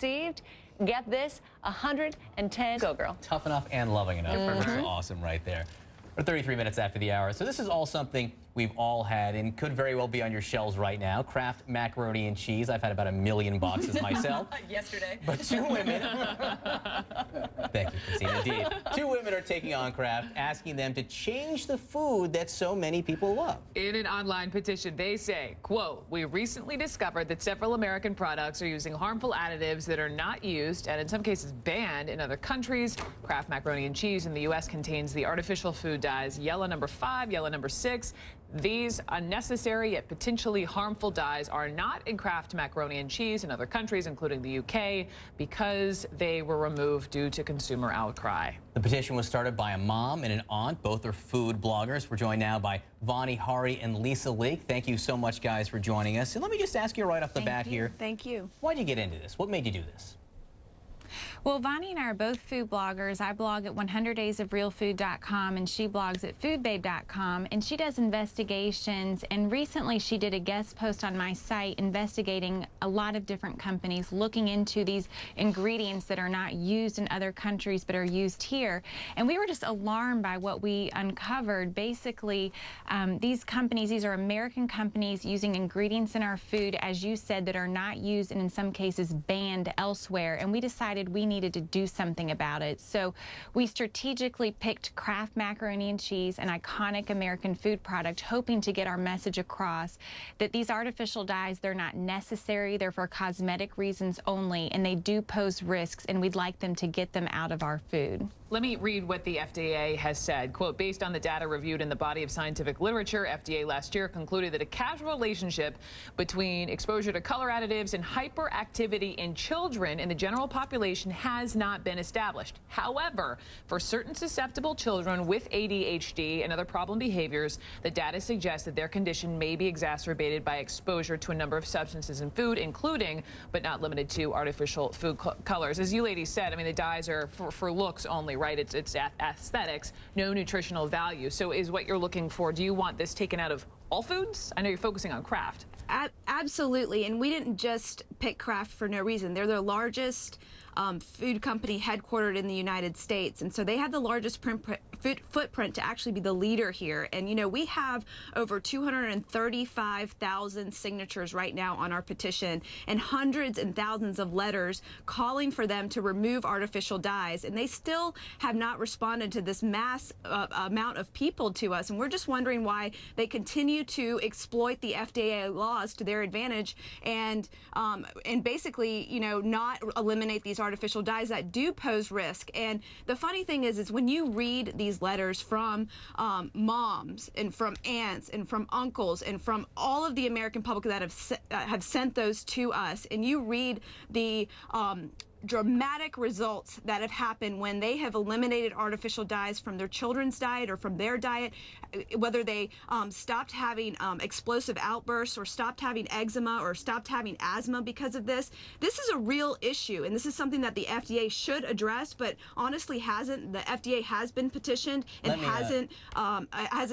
received, get this, 110. Go, girl. Tough enough and loving enough. That's awesome right there. We're 33 minutes after the hour. So this is all something we've all had and could very well be on your shelves right now. Kraft macaroni and cheese. I've had about 1 million boxes myself. Yesterday. But two women. Thank you, Christine. Indeed. Two women are taking on Kraft, asking them to change the food that so many people love. In an online petition, they say, quote, "We recently discovered that several American products are using harmful additives that are not used and in some cases banned in other countries. Kraft macaroni and cheese in the U.S. contains the artificial food dyes yellow number 5, yellow number 6. These unnecessary yet potentially harmful dyes are not in Kraft macaroni and cheese in other countries, including the UK, because they were removed due to consumer outcry." The petition was started by a mom and an aunt. Both are food bloggers. We're joined now by Vani, Hari, and Lisa Leake. Thank you so much, guys, for joining us. And let me just ask you right off the bat here. Thank you. Why'd you get into this? What made you do this? Well, Vani and I are both food bloggers. I blog at 100daysofrealfood.com and she blogs at foodbabe.com, and she does investigations, and recently she did a guest post on my site investigating a lot of different companies looking into these ingredients that are not used in other countries but are used here, and we were just alarmed by what we uncovered. Basically, these companies, these are American companies using ingredients in our food, as you said, that are not used and in some cases banned elsewhere, and we decided we needed to do something about it. So we strategically picked Kraft macaroni and cheese, an iconic American food product, hoping to get our message across that these artificial dyes, they're not necessary, they're for cosmetic reasons only, and they do pose risks, and we'd like them to get them out of our food. Let me read what the FDA has said. Quote, "Based on the data reviewed in the body of scientific literature, FDA last year concluded that a causal relationship between exposure to color additives and hyperactivity in children in the general population has not been established. However, for certain susceptible children with ADHD and other problem behaviors, the data suggests that their condition may be exacerbated by exposure to a number of substances in food, including, but not limited to, artificial food colors." As you ladies said, I mean, the dyes are for looks only, right? It's aesthetics, no nutritional value. So is what you're looking for, do you want this taken out of all foods? I know you're focusing on Kraft. Absolutely, and we didn't just pick Kraft for no reason. They're the largest food company headquartered in the United States, and so they have the largest footprint to actually be the leader here. And you know, we have over 235,000 signatures right now on our petition, and hundreds and thousands of letters calling for them to remove artificial dyes, and they still have not responded to this mass amount of people to us, and we're just wondering why they continue to exploit the FDA laws to their advantage and basically, you know, not eliminate these artificial dyes that do pose risk. And the funny thing is when you read these letters from moms and from aunts and from uncles and from all of the American public that have sent those to us, and you read the dramatic results that have happened when they have eliminated artificial dyes from their children's diet or from their diet, whether they stopped having explosive outbursts or stopped having eczema or stopped having asthma because of this. This is a real issue, and this is something that the FDA should address, but honestly hasn't. The FDA has been petitioned and hasn't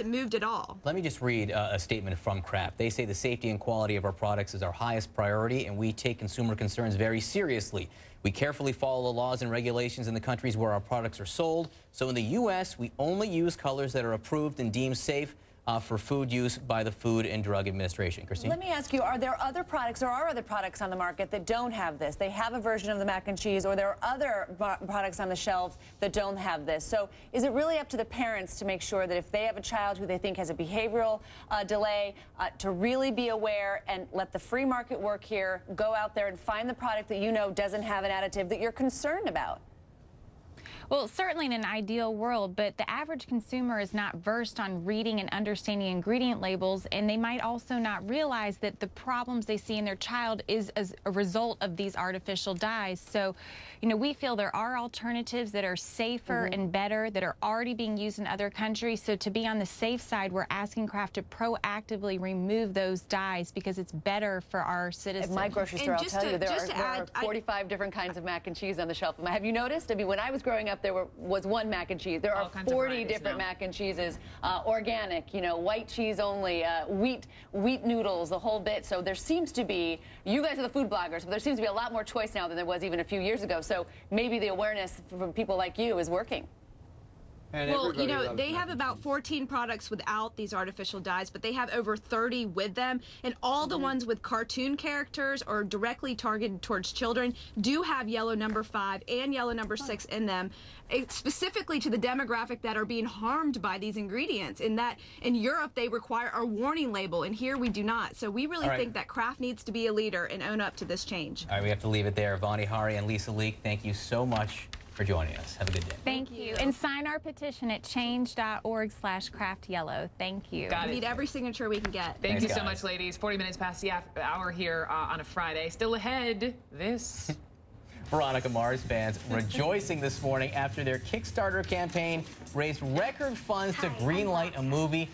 moved at all. Let me just read a statement from Kraft. They say the safety and quality of our products is our highest priority, and we take consumer concerns very seriously. We carefully follow the laws and regulations in the countries where our products are sold. So in the U.S., we only use colors that are approved and deemed safe for food use by the Food and Drug Administration. Christine? Let me ask you, are there other products on the market that don't have this? They have a version of the mac and cheese, or there are other products on the shelves that don't have this. So is it really up to the parents to make sure that if they have a child who they think has a behavioral delay, to really be aware and let the free market work here, go out there and find the product that you know doesn't have an additive that you're concerned about? Well, certainly in an ideal world, but the average consumer is not versed on reading and understanding ingredient labels, and they might also not realize that the problems they see in their child is as a result of these artificial dyes. So, you know, we feel there are alternatives that are safer and better, that are already being used in other countries. So to be on the safe side, we're asking Kraft to proactively remove those dyes because it's better for our citizens. At my grocery store, I'll tell you, there are 45 different kinds of mac and cheese on the shelf. Have you noticed? I mean, when I was growing up, Kraft there was one mac and cheese. There All are kinds of 40 varieties different now. mac and cheeses, organic, white cheese only, wheat noodles, the whole bit. So there seems to be, you guys are the food bloggers, but there seems to be a lot more choice now than there was even a few years ago. So maybe the awareness from people like you is working. And Well, everybody loves they mac have and about cheese. 14 products without these artificial dyes, but they have over 30 with them. And all the ones with cartoon characters or directly targeted towards children do have yellow number 5 and yellow number 6 in them, specifically to the demographic that are being harmed by these ingredients. In that, in Europe, they require a warning label, and here we do not. So we really All right. think that Kraft needs to be a leader and own up to this change. All right, we have to leave it there. Vani Hari and Lisa Leak, thank you so much for joining us. Have a good day. Thank you. And sign our petition at change.org/craftyellow. Thank you. Got We it. need every signature we can get. Thank Thanks, you so guys. much, ladies. 40 minutes past the hour here on a Friday. Still ahead, this. Veronica Mars fans rejoicing this morning after their Kickstarter campaign raised record funds to greenlight a movie.